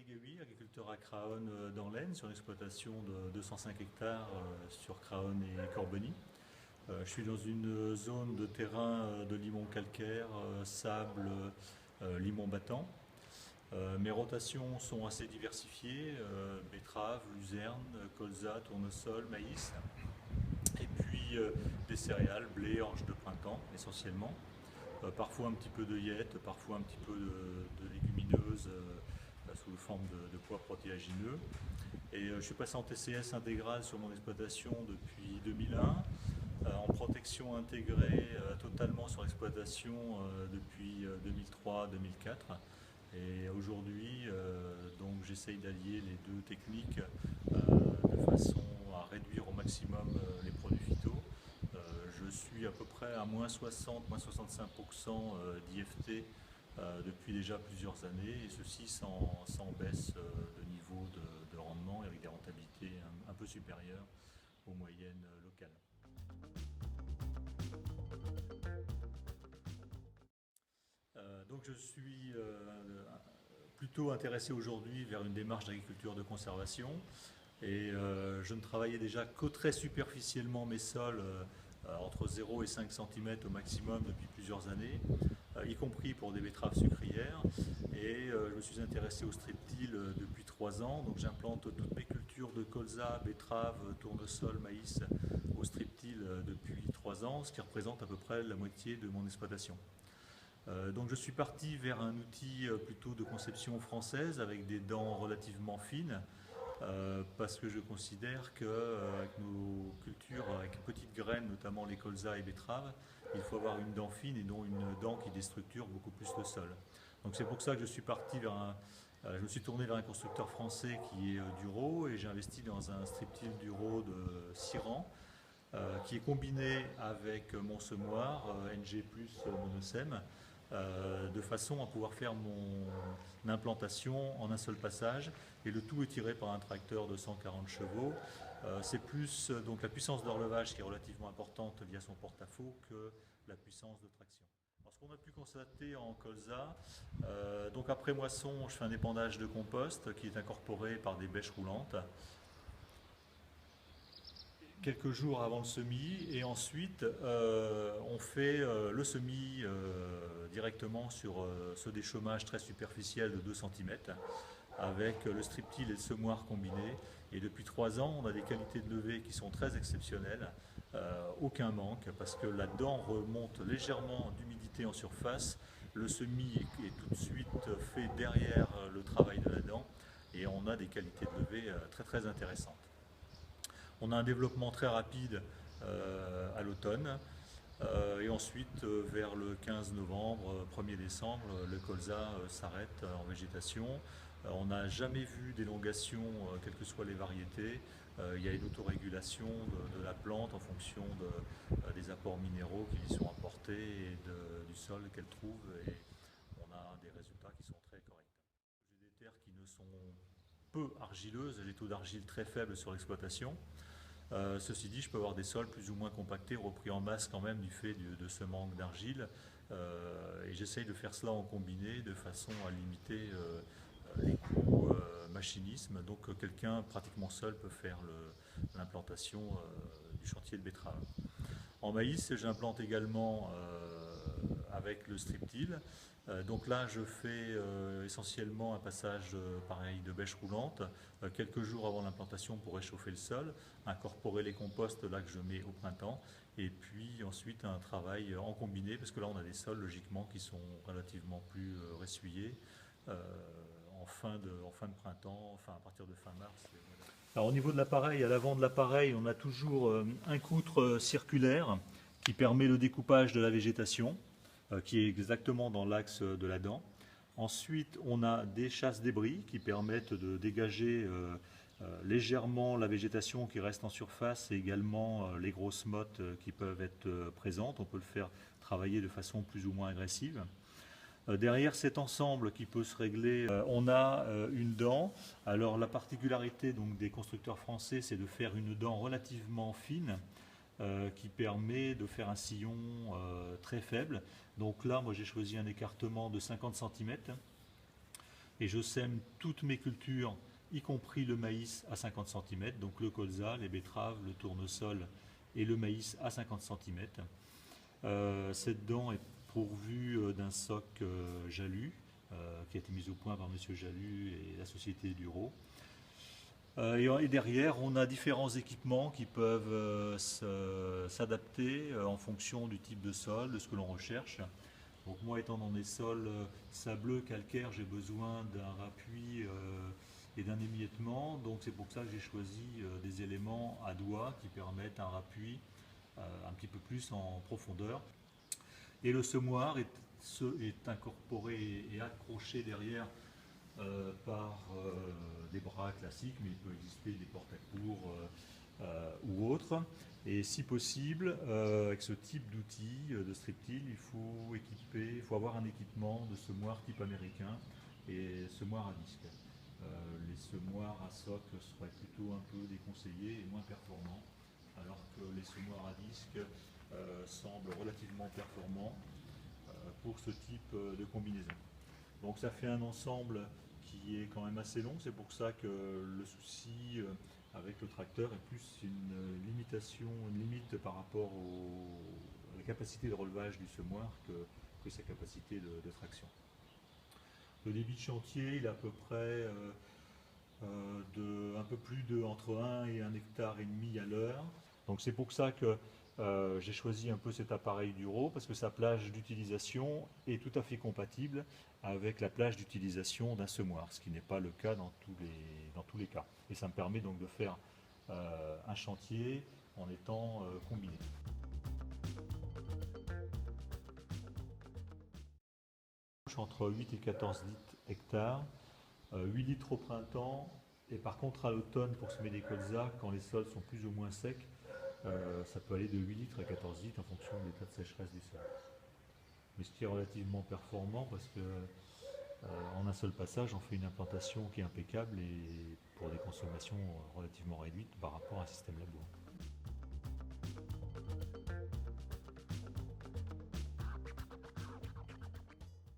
Thierry Guehuy, agriculteur à Craonne dans l'Aisne, sur une exploitation de 205 hectares sur Craonne et Corbeny. Je suis dans une zone de terrain de limon calcaire, sable, limon battant. Mes rotations sont assez diversifiées, betterave, luzerne, colza, tournesol, maïs, et puis des céréales, blé, orge de printemps essentiellement. Parfois un petit peu d'œillettes, parfois un petit peu de légumineuses sous forme de pois protéagineux. Et je suis passé en TCS intégral sur mon exploitation depuis 2001, en protection intégrée totalement sur l'exploitation depuis 2003-2004. Et aujourd'hui, donc j'essaye d'allier les deux techniques de façon à réduire au maximum les produits phyto. Je suis à peu près à moins 60, moins 65% d'IFT depuis déjà plusieurs années, et ceci sans baisse de niveau de rendement et avec des rentabilités un peu supérieures aux moyennes locales. Donc je suis plutôt intéressé aujourd'hui vers une démarche d'agriculture de conservation, et je ne travaillais déjà que très superficiellement mes sols, entre 0 et 5 cm au maximum depuis plusieurs années, y compris pour des betteraves sucrières. Et je me suis intéressé au streptile depuis 3 ans. Donc j'implante toutes mes cultures de colza, betterave, tournesol, maïs au streptile depuis 3 ans, ce qui représente à peu près la moitié de mon exploitation. Donc je suis parti vers un outil plutôt de conception française avec des dents relativement fines, parce que je considère qu'avec nos cultures avec petites graines, notamment les colzas et betteraves, il faut avoir une dent fine et non une dent qui déstructure beaucoup plus le sol. Donc c'est pour ça que je suis parti je me suis tourné vers un constructeur français qui est Duro, et j'ai investi dans un streptile Duro de 6 rangs, qui est combiné avec mon semoir NG plus Monosem, de façon à pouvoir faire mon implantation en un seul passage, et le tout est tiré par un tracteur de 140 chevaux. C'est plus donc la puissance d'horlevage qui est relativement importante via son porte-à-faux que la puissance de traction. Alors, ce qu'on a pu constater en colza, donc après moisson, je fais un épandage de compost qui est incorporé par des bêches roulantes quelques jours avant le semis, et ensuite on fait le semis directement sur ce déchômage très superficiel de 2 cm avec le streptile et le semoir combinés. Et depuis 3 ans, on a des qualités de levée qui sont très exceptionnelles, aucun manque, parce que la dent remonte légèrement d'humidité en surface. Le semis est tout de suite fait derrière le travail de la dent, et on a des qualités de levée très très intéressantes. On a un développement très rapide à l'automne, et ensuite vers le 15 novembre, 1er décembre, le colza s'arrête en végétation. On n'a jamais vu d'élongation, quelles que soient les variétés. Il y a une autorégulation de la plante en fonction des apports minéraux qui lui sont apportés et du sol qu'elle trouve, et on a des résultats qui sont très corrects. J'ai des terres qui ne sont peu argileuses, j'ai des taux d'argile très faibles sur l'exploitation. Ceci dit, je peux avoir des sols plus ou moins compactés, repris en masse quand même du fait de ce manque d'argile, et j'essaye de faire cela en combiné de façon à limiter les coûts machinisme. Donc quelqu'un pratiquement seul peut faire l'implantation du chantier de betterave. En maïs, j'implante également avec le streptile. Donc là, je fais essentiellement un passage pareil de bêche roulante, quelques jours avant l'implantation pour réchauffer le sol, incorporer les composts là que je mets au printemps, et puis ensuite un travail en combiné, parce que là on a des sols logiquement qui sont relativement plus ressuyés en fin de printemps, enfin à partir de fin mars. Alors au niveau de l'appareil, à l'avant de l'appareil, on a toujours un coutre circulaire qui permet le découpage de la végétation, qui est exactement dans l'axe de la dent. Ensuite, on a des chasse-débris qui permettent de dégager légèrement la végétation qui reste en surface, et également les grosses mottes qui peuvent être présentes. On peut le faire travailler de façon plus ou moins agressive. Derrière cet ensemble qui peut se régler, on a une dent. Alors la particularité donc, des constructeurs français, c'est de faire une dent relativement fine, qui permet de faire un sillon très faible. Donc là, moi j'ai choisi un écartement de 50 cm. et je sème toutes mes cultures, y compris le maïs à 50 cm, donc le colza, les betteraves, le tournesol et le maïs à 50 cm. Cette dent est pourvue d'un soc Jalu, qui a été mis au point par Monsieur Jalu et la société Duro. Et derrière, on a différents équipements qui peuvent s'adapter en fonction du type de sol, de ce que l'on recherche. Donc moi, étant dans des sols sableux, calcaires, j'ai besoin d'un rappui et d'un émiettement. Donc c'est pour ça que j'ai choisi des éléments à doigt qui permettent un rappui un petit peu plus en profondeur. Et le semoir est incorporé et accroché derrière par des bras classiques, mais il peut exister des portes à cours ou autres. Et si possible, avec ce type d'outil de strip-till, il faut avoir un équipement de semoir type américain et semoir à disque. Les semoirs à soc seraient plutôt un peu déconseillés et moins performants, alors que les semoirs à disque semblent relativement performants pour ce type de combinaison. Donc ça fait un ensemble qui est quand même assez long, c'est pour ça que le souci avec le tracteur est plus une limitation, une limite par rapport à la capacité de relevage du semoir que sa capacité de traction. Le débit de chantier, il est à peu près un peu plus de entre 1 et 1,5 hectare à l'heure. Donc c'est pour ça que j'ai choisi un peu cet appareil Duro parce que sa plage d'utilisation est tout à fait compatible avec la plage d'utilisation d'un semoir, ce qui n'est pas le cas dans tous les cas. Et ça me permet donc de faire un chantier en étant combiné. Entre 8 et 14 hectares, 8 litres au printemps, et par contre à l'automne pour semer des colzas, quand les sols sont plus ou moins secs, ça peut aller de 8 litres à 14 litres en fonction de l'état de sécheresse du sol. Mais ce qui est relativement performant parce que en un seul passage, on fait une implantation qui est impeccable et pour des consommations relativement réduites par rapport à un système labour.